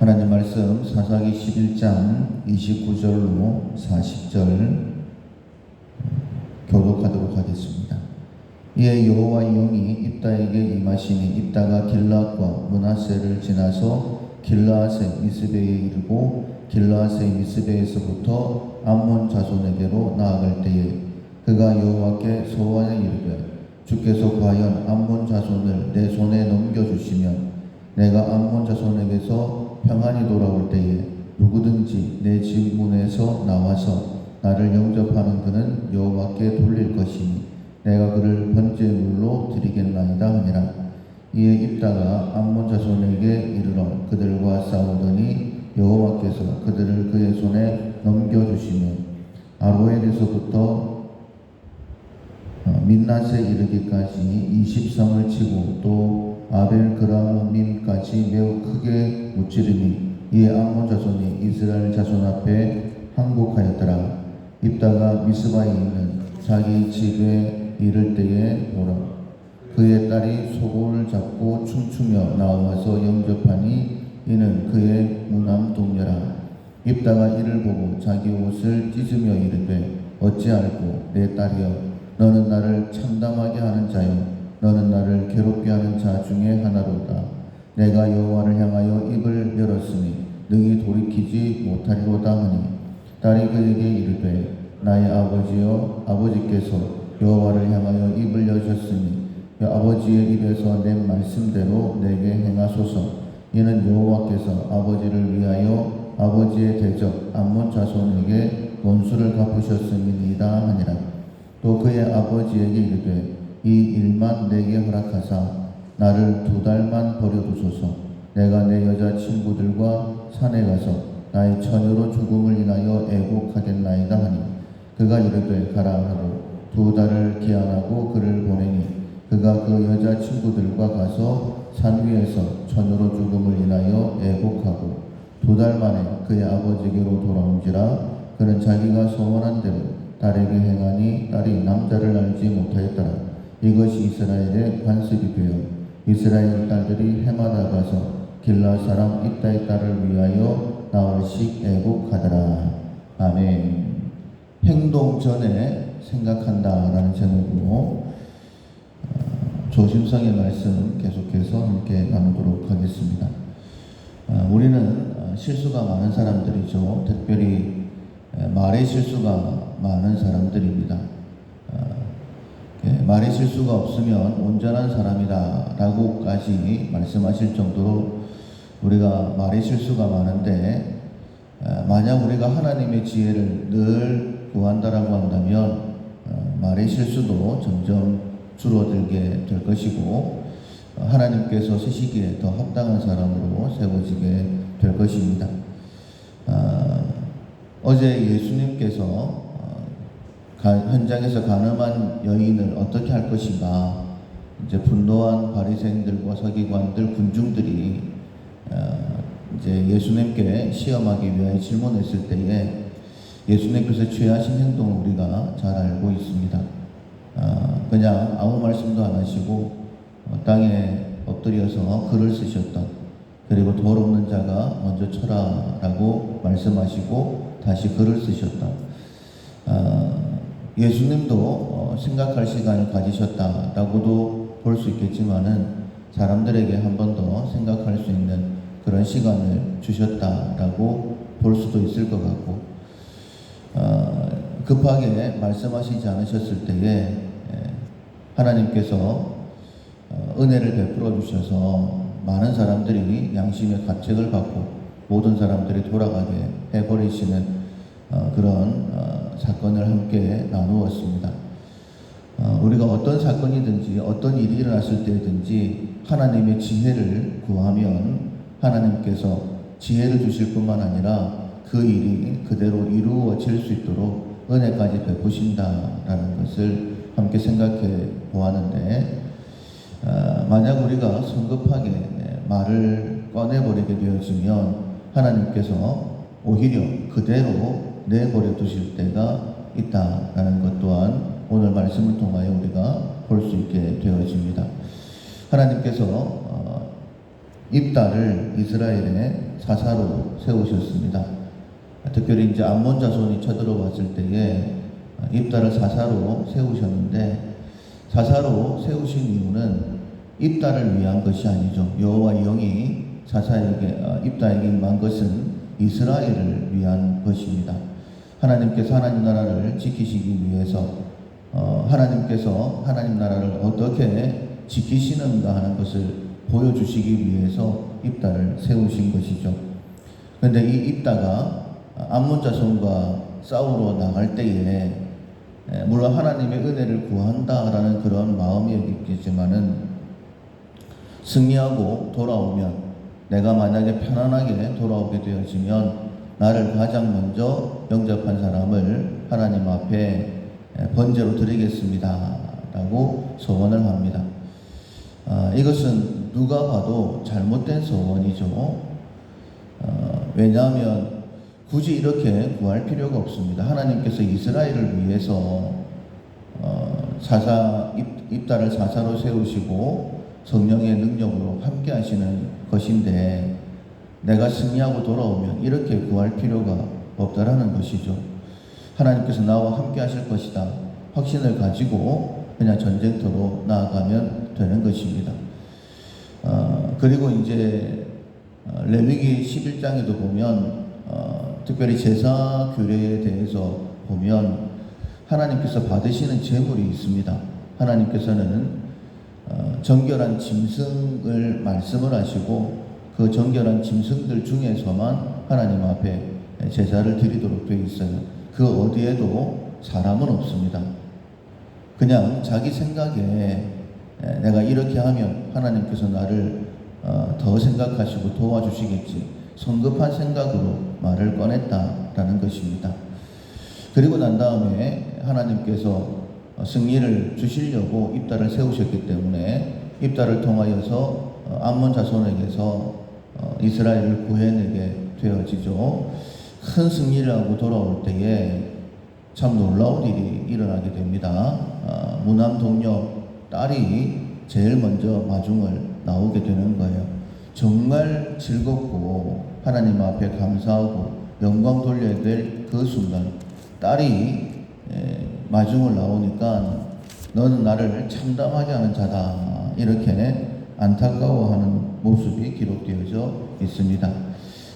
하나님 말씀 사사기 11장 29절로 40절 교독하도록 하겠습니다. 이에 여호와의 영이 입다에게 임하시니 입다가 길르앗과 므낫세를 지나서 길르앗의 미스베에 이르고 길르앗의 미스베에서부터 암몬 자손에게로 나아갈 때에 그가 여호와께 소원하여 이르되 주께서 과연 암몬 자손을 내 손에 넘겨주시면 내가 암몬 자손에게서 평안히 돌아올 때에 누구든지 내 집 문에서 나와서 나를 영접하는 그는 여호와께 돌릴 것이니 내가 그를 번제물로 드리겠나이다 하니라. 이에 입다가 암몬 자손에게 이르러 그들과 싸우더니 여호와께서 그들을 그의 손에 넘겨주시며 아로엘에서부터 민낫에 이르기까지 20성을 치고 또 아벨그라밈까지 매우 크게 무찌르니 이에 암몬 자손이 이스라엘 자손 앞에 항복하였더라. 입다가 미스바에 있는 자기 집에 이를 때에 오라. 그의 딸이 소고를 잡고 춤추며 나와서 영접하니 이는 그의 무남 동료라. 입다가 이를 보고 자기 옷을 찢으며 이르되 어찌할꼬 내 딸이여 너는 나를 참담하게 하는 자요 너는 나를 괴롭게 하는 자 중에 하나로다. 내가 여호와를 향하여 입을 열었으니 능히 돌이키지 못하리로다 하니 딸이 그에게 이르되 나의 아버지여 아버지께서 여호와를 향하여 입을 여셨으니 아버지의 입에서 낸 말씀대로 내게 행하소서. 이는 여호와께서 아버지를 위하여 아버지의 대적 암몬 자손에게 원수를 갚으셨음이니이다 하니라. 또 그의 아버지에게 이르되 이 일만 내게 허락하사 나를 2달만 버려두소서. 내가 내 여자 친구들과 산에 가서 나의 처녀로 죽음을 인하여 애곡하겠나이다 하니 그가 이르되 가라 하고 2달을 기한하고 그를 보내니 그가 그 여자 친구들과 가서 산 위에서 처녀로 죽음을 인하여 애곡하고 2달 만에 그의 아버지에게로 돌아온지라. 그는 자기가 소원한 대로 딸에게 행하니 딸이 남자를 알지 못하였더라. 이것이 이스라엘의 관습이 되어 이스라엘 딸들이 해마다 가서 길르앗 사람 입다의 딸을 위하여 나흘씩 애곡하더라. 아멘. 행동 전에 생각한다라는 제목으로 조심성의 말씀 계속해서 함께 나누도록 하겠습니다. 우리는 실수가 많은 사람들이죠. 특별히 말의 실수가 많은 사람들입니다. 말의 실수가 없으면 온전한 사람이다 라고까지 말씀하실 정도로 우리가 말의 실수가 많은데 만약 우리가 하나님의 지혜를 늘 구한다라고 한다면 말의 실수도 점점 줄어들게 될 것이고 하나님께서 쓰시기에 더 합당한 사람으로 세워지게 될 것입니다. 어제 예수님께서 현장에서 간음한 여인을 어떻게 할 것인가 이제 분노한 바리새인들과 서기관들 군중들이 이제 예수님께 시험하기 위하여 질문했을 때에 예수님께서 취하신 행동을 우리가 잘 알고 있습니다. 그냥 아무 말씀도 안 하시고 땅에 엎드려서 글을 쓰셨던, 그리고 돌 없는 자가 먼저 쳐라라고 말씀하시고 다시 글을 쓰셨던, 예수님도 생각할 시간을 가지셨다라고도 볼 수 있겠지만은 사람들에게 한 번 더 생각할 수 있는 그런 시간을 주셨다라고 볼 수도 있을 것 같고, 급하게 말씀하시지 않으셨을 때에 하나님께서 은혜를 베풀어 주셔서 많은 사람들이 양심의 가책을 받고 모든 사람들이 돌아가게 해버리시는 그런 사건을 함께 나누었습니다. 우리가 어떤 사건이든지 어떤 일이 일어났을 때든지 하나님의 지혜를 구하면 하나님께서 지혜를 주실 뿐만 아니라 그 일이 그대로 이루어질 수 있도록 은혜까지 베푸신다라는 것을 함께 생각해 보았는데, 만약 우리가 성급하게 말을 꺼내버리게 되어지면 하나님께서 오히려 그대로 내버려 두실 때가 있다라는 것 또한 오늘 말씀을 통하여 우리가 볼 수 있게 되어집니다. 하나님께서 입다를 이스라엘의 사사로 세우셨습니다. 특별히 이제 암몬 자손이 쳐들어왔을 때에 입다를 사사로 세우셨는데, 사사로 세우신 이유는 입다를 위한 것이 아니죠. 여호와의 영이 입다에게 임한 것은 이스라엘을 위한 것입니다. 하나님께서 하나님 나라를 지키시기 위해서 하나님께서 하나님 나라를 어떻게 지키시는가 하는 것을 보여주시기 위해서 입다를 세우신 것이죠. 그런데 이 입다가 암몬 자손과 싸우러 나갈 때에 물론 하나님의 은혜를 구한다라는 그런 마음이 있겠지만은, 승리하고 돌아오면, 내가 만약에 편안하게 돌아오게 되어지면 나를 가장 먼저 영접한 사람을 하나님 앞에 번제로 드리겠습니다 라고 소원을 합니다. 이것은 누가 봐도 잘못된 소원이죠. 왜냐하면 굳이 이렇게 구할 필요가 없습니다. 하나님께서 이스라엘을 위해서 입다를 사사로 세우시고 성령의 능력으로 함께 하시는 것인데, 내가 승리하고 돌아오면 이렇게 구할 필요가 없다라는 것이죠. 하나님께서 나와 함께 하실 것이다 확신을 가지고 그냥 전쟁터로 나아가면 되는 것입니다. 그리고 이제 레위기 11장에도 보면 특별히 제사 규례에 대해서 보면 하나님께서 받으시는 제물이 있습니다. 하나님께서는 정결한 짐승을 말씀을 하시고, 그 정결한 짐승들 중에서만 하나님 앞에 제사를 드리도록 되어 있어요. 그 어디에도 사람은 없습니다. 그냥 자기 생각에 내가 이렇게 하면 하나님께서 나를 더 생각하시고 도와주시겠지, 성급한 생각으로 말을 꺼냈다라는 것입니다. 그리고 난 다음에 하나님께서 승리를 주시려고 입다를 세우셨기 때문에 입다를 통하여서 암몬 자손에게서 이스라엘을 구해내게 되어지죠. 큰 승리를 하고 돌아올 때에 참 놀라운 일이 일어나게 됩니다. 무남 동료 딸이 제일 먼저 마중을 나오게 되는 거예요. 정말 즐겁고 하나님 앞에 감사하고 영광 돌려야 될 그 순간, 딸이 마중을 나오니까 너는 나를 참담하게 하는 자다, 이렇게 안타까워하는 모습이 기록되어져 있습니다.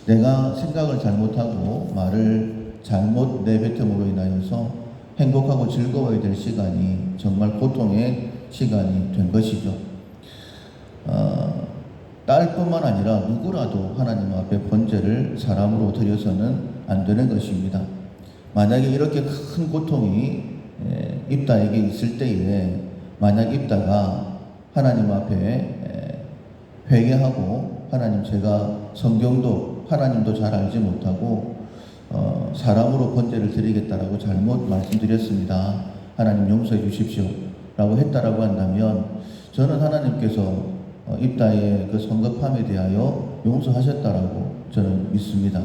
내가 생각을 잘못하고 말을 잘못 내뱉음으로 인하여서 행복하고 즐거워야 될 시간이 정말 고통의 시간이 된 것이죠. 딸뿐만 아니라 누구라도 하나님 앞에 번제를 사람으로 드려서는 안 되는 것입니다. 만약에 이렇게 큰 고통이 입다에게 있을 때에 만약 입다가 하나님 앞에 회개하고, 하나님 제가 성경도 하나님도 잘 알지 못하고 사람으로 번제를 드리겠다라고 잘못 말씀드렸습니다, 하나님 용서해 주십시오 라고 했다라고 한다면, 저는 하나님께서 입다의 그 성급함에 대하여 용서하셨다라고 저는 믿습니다.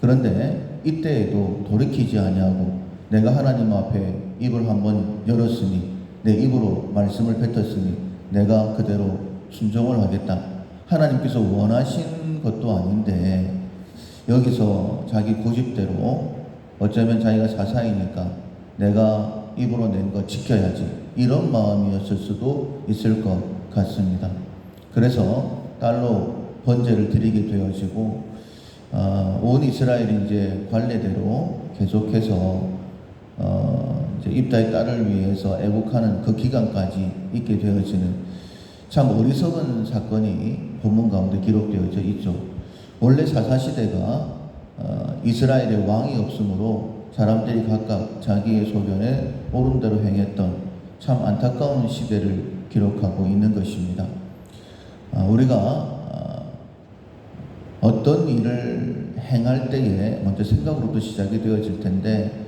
그런데 이때에도 돌이키지 아니하고 내가 하나님 앞에 입을 한번 열었으니, 내 입으로 말씀을 뱉었으니 내가 그대로 순종을 하겠다. 하나님께서 원하신 것도 아닌데 여기서 자기 고집대로, 어쩌면 자기가 사사이니까 내가 입으로 낸 거 지켜야지, 이런 마음이었을 수도 있을 것 같습니다. 그래서 딸로 번제를 드리게 되어지고, 온 이스라엘이 이제 관례대로 계속해서 이제 입다의 딸을 위해서 애국하는 그 기간까지 있게 되어지는 참 어리석은 사건이 본문 가운데 기록되어져 있죠. 원래 사사시대가 이스라엘의 왕이 없으므로 사람들이 각각 자기의 소견에 옳은 대로 행했던 참 안타까운 시대를 기록하고 있는 것입니다. 우리가 어떤 일을 행할 때에 먼저 생각으로부터 시작이 되어질 텐데,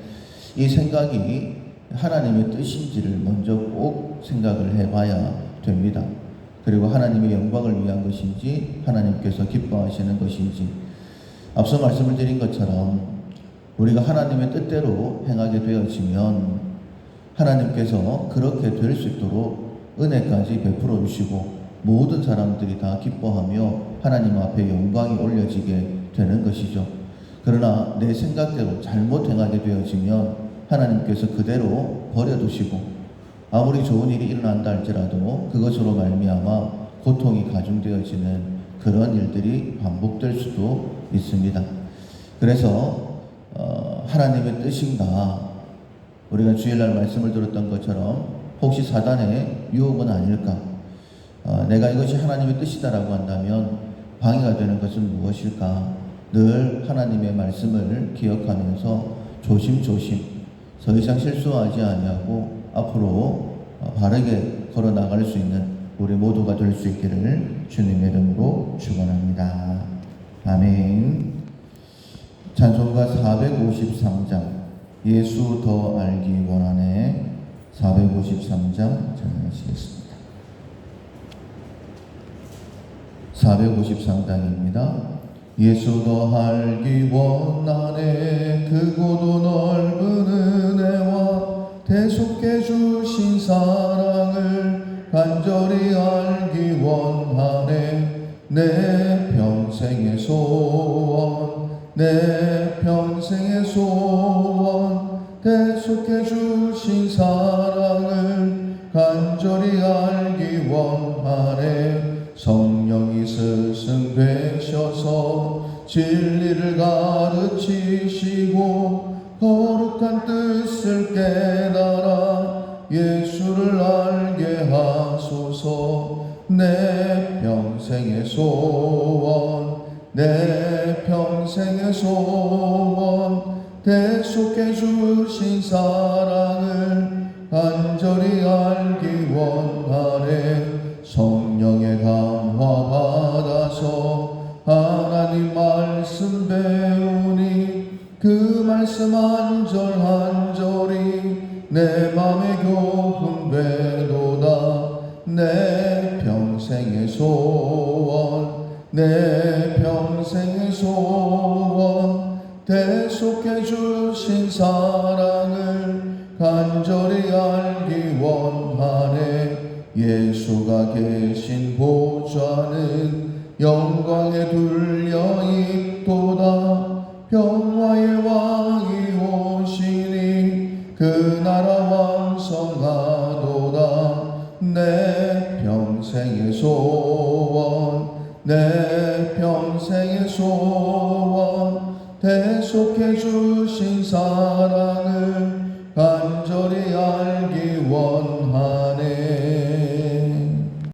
이 생각이 하나님의 뜻인지를 먼저 꼭 생각을 해봐야 됩니다. 그리고 하나님의 영광을 위한 것인지, 하나님께서 기뻐하시는 것인지. 앞서 말씀을 드린 것처럼 우리가 하나님의 뜻대로 행하게 되어지면 하나님께서 그렇게 될 수 있도록 은혜까지 베풀어 주시고, 모든 사람들이 다 기뻐하며 하나님 앞에 영광이 올려지게 되는 것이죠. 그러나 내 생각대로 잘못 행하게 되어지면 하나님께서 그대로 버려두시고 아무리 좋은 일이 일어난다 할지라도 그것으로 말미암아 고통이 가중되어지는 그런 일들이 반복될 수도 있습니다. 그래서 하나님의 뜻인가, 우리가 주일날 말씀을 들었던 것처럼 혹시 사단의 유혹은 아닐까, 내가 이것이 하나님의 뜻이다라고 한다면 방해가 되는 것은 무엇일까, 늘 하나님의 말씀을 기억하면서 조심조심 더 이상 실수하지 아니하고 앞으로 바르게 걸어나갈 수 있는 우리 모두가 될 수 있기를 주님의 이름으로 축원합니다. 아멘. 찬송가 453장 예수 더 알기 원하네 453장 찬양하시겠습니다. 453장입니다. 예수 더 알기 원하네 크고도 넓은 은혜와 대속해 주신 사랑을 간절히 알기 원하네 내 평생의 소원 내 평생의 소원 대속해 주신 사랑을 간절히 알기 원하네 성령이 스승되셔서 진리를 가르치시고 거룩한 뜻을 깨달아 예수를 알게 하소서 내 평생의 소원 내 평생의 소원 대속해 주신 사랑을 간절히 알기 원하네 성령의 감화 받아서 하나님 말씀 배우니 그 말씀 한 절 한 절이 내 맘에 교훈되도다 내 평생의 소원 내 평생의 소원 대속해 주신 사랑을 간절히 알기 원하네 예수가 계신 보좌는 영광에 둘려 있도다 평화의 왕이 오시니 그 나라 왕성하도다 내 평생의 소원 내 평생의 소원 대속해 주신 사랑을 간절히 알기 원